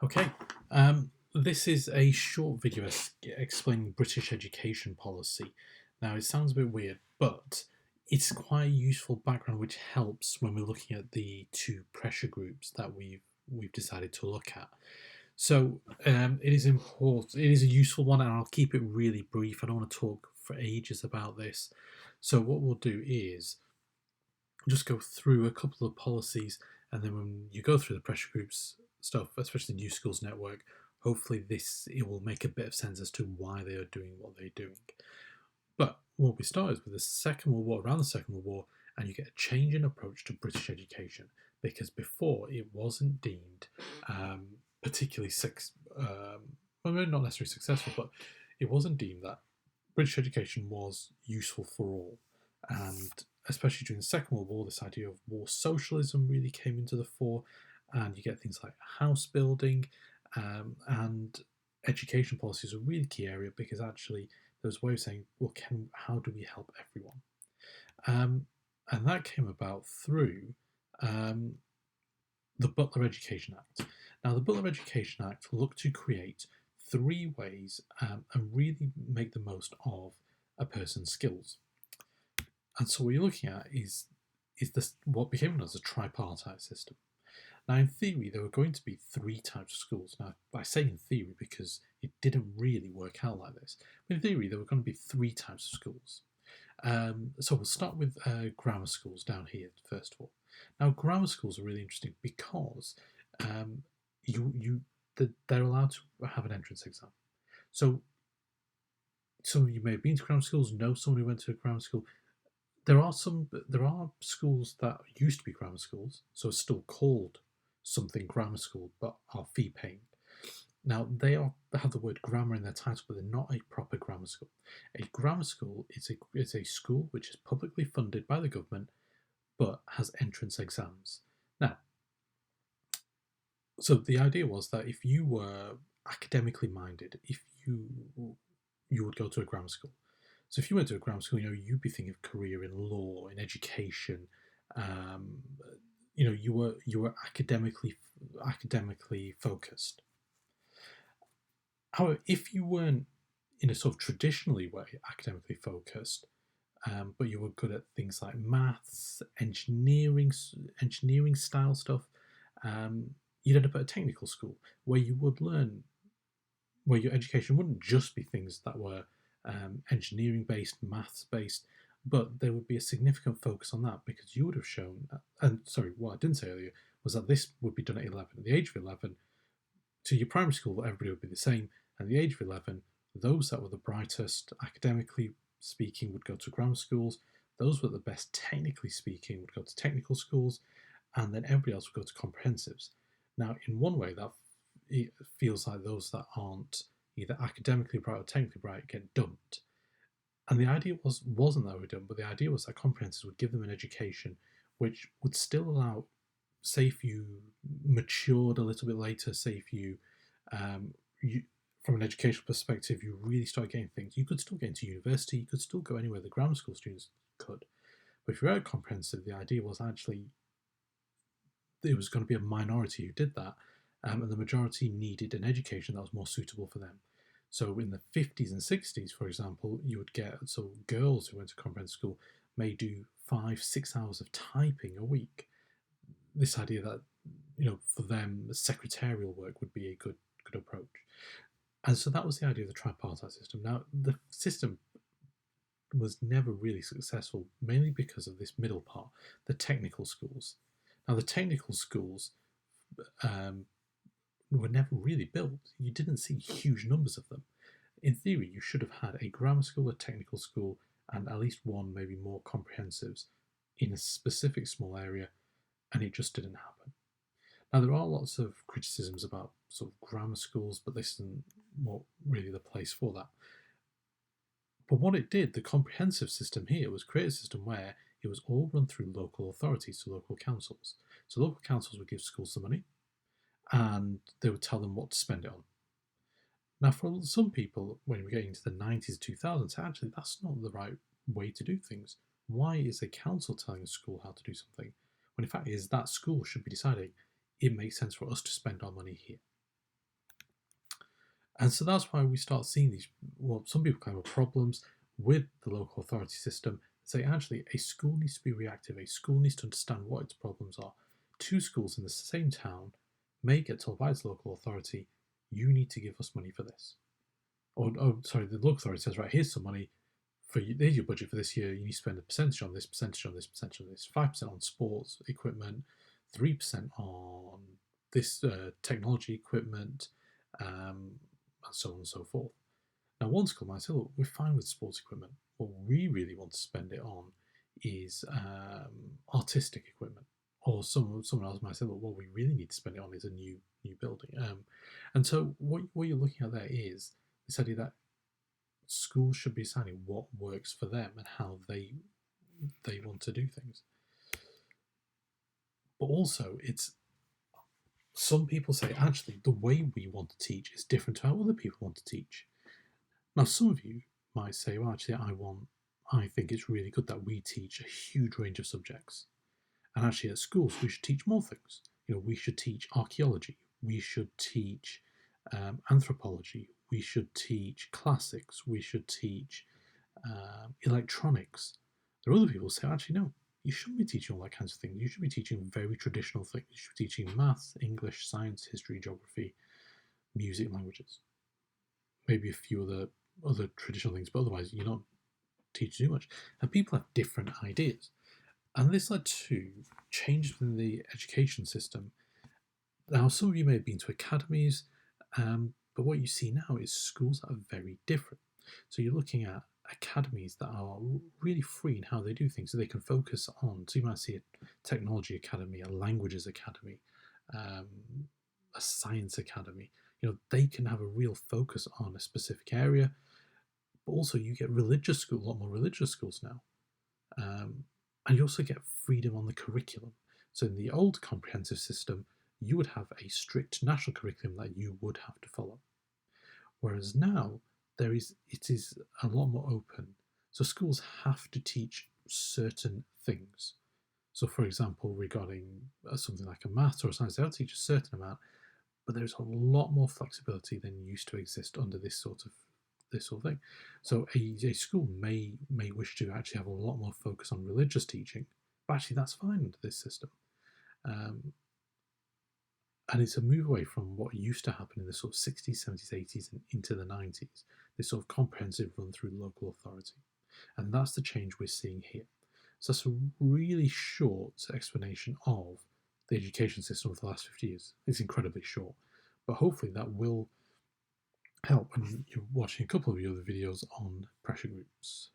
Okay, this is a short video explaining British education policy. Now, it sounds a bit weird, but it's quite a useful background which helps when we're looking at the two pressure groups that we've decided to look at. So it is important. It is a useful one, and I'll keep it really brief. I don't want to talk for ages about this. So what we'll do is just go through a couple of policies, and then when you go through the pressure groups stuff, especially the New Schools Network, hopefully it will make a bit of sense as to why they are doing what they're doing. But what we start is with the Second World War, around the Second World War, and you get a change in approach to British education because before it wasn't deemed particularly well, maybe not necessarily successful, but it wasn't deemed that British education was useful for all. And especially during the Second World War, this idea of war socialism really came into the fore, and you get things like house building and education policy is a really key area because actually there's a way of saying, well, how do we help everyone? And that came about through um, the Butler Education Act. Now, the Butler Education Act looked to create three ways and really make the most of a person's skills. And so what you're looking at is this what became known as a tripartite system. Now, in theory, there were going to be three types of schools. Now, I say in theory because it didn't really work out like this. But in theory, there were going to be three types of schools. So we'll start with grammar schools down here first of all. Now, grammar schools are really interesting because um, they're allowed to have an entrance exam. So some of you may have been to grammar schools, know someone who went to a grammar school. There are schools that used to be grammar schools, so it's still called something grammar school, but are fee paying. Now have the word grammar in their title, but they're not a proper grammar school. A grammar school is a school which is publicly funded by the government, but has entrance exams. Now, so the idea was that if you were academically minded, if you would go to a grammar school. So if you went to a grammar school, you'd be thinking of career in law, in education. Um, you were academically focused. However, if you weren't in a sort of traditionally way academically focused, but you were good at things like maths, engineering style stuff, you'd end up at a technical school where you would learn, where your education wouldn't just be things that were engineering based, maths based, but there would be a significant focus on that because you would have shown. And sorry, what I didn't say earlier was that this would be done at 11. At the age of 11, to your primary school, everybody would be the same. At the age of 11, those that were the brightest academically speaking would go to grammar schools. Those were the best technically speaking would go to technical schools, and then everybody else would go to comprehensives. Now, in one way, that it feels like those that aren't either academically bright or technically bright get dumped. And the idea wasn't that we were done, but the idea was that comprehensives would give them an education which would still allow, say, if you matured a little bit later, say if you from an educational perspective, you really start getting things. You could still get into university. You could still go anywhere the grammar school students could. But if you're at comprehensive, the idea was actually it was going to be a minority who did that, and the majority needed an education that was more suitable for them. So in the 50s and 60s, for example, you would get girls who went to comprehensive school may do 5-6 hours of typing a week. This idea that for them secretarial work would be a good approach, and so that was the idea of the tripartite system. Now the system was never really successful, mainly because of this middle part, the technical schools. Now the technical schools were never really built. You didn't see huge numbers of them. In theory, you should have had a grammar school, a technical school, and at least one, maybe more comprehensives in a specific small area, and it just didn't happen. Now, there are lots of criticisms about sort of grammar schools, but this isn't really the place for that. But what it did, the comprehensive system here, was create a system where it was all run through local authorities, so local councils. So local councils would give schools the money, and they would tell them what to spend it on. Now, for some people, when we're getting into the 90s, 2000s, actually, that's not the right way to do things. Why is a council telling a school how to do something when in fact is that school should be deciding it makes sense for us to spend our money here? And so that's why we start seeing these, well, some people claim problems with the local authority system. Say, actually, a school needs to be reactive. A school needs to understand what its problems are. Two schools in the same town may get told by its local authority, you need to give us money for this. Or, oh, sorry, the local authority says, right, here's some money for you. Here's your budget for this year. You need to spend a percentage on this, percentage on this, percentage on this, 5% on sports equipment, 3% on this technology equipment, and so on and so forth. Now, one school might say, look, we're fine with sports equipment. What we really want to spend it on is artistic equipment. Or someone else might say, look, what we really need to spend it on is a new building. And so what you're looking at there is this idea that schools should be deciding what works for them and how they want to do things. But also, it's some people say, actually, the way we want to teach is different to how other people want to teach. Now, some of you might say, well, actually, I think it's really good that we teach a huge range of subjects. And actually, at schools, we should teach more things. We should teach archaeology. We should teach anthropology. We should teach classics. We should teach electronics. There are other people who say, actually, no, you shouldn't be teaching all that kinds of things. You should be teaching very traditional things. You should be teaching maths, English, science, history, geography, music, languages. Maybe a few other traditional things, but otherwise you're not teaching too much. And people have different ideas. And this led to changes within the education system. Now, some of you may have been to academies, but what you see now is schools that are very different. So you're looking at academies that are really free in how they do things, so they can focus on. So you might see a technology academy, a languages academy, a science academy. They can have a real focus on a specific area, but also you get religious schools, a lot more religious schools now. And you also get freedom on the curriculum. So in the old comprehensive system, you would have a strict national curriculum that you would have to follow. Whereas now, it is a lot more open. So schools have to teach certain things. So for example, regarding something like a maths or a science, they'll teach a certain amount, but there's a lot more flexibility than used to exist under this sort of thing. So a school may wish to actually have a lot more focus on religious teaching, but actually that's fine under this system. And it's a move away from what used to happen in the sort of 60s, 70s, 80s, and into the 90s, this sort of comprehensive run through local authority. And that's the change we're seeing here. So that's a really short explanation of the education system of the last 50 years. It's incredibly short, but hopefully that will help when you're watching a couple of the other videos on pressure groups.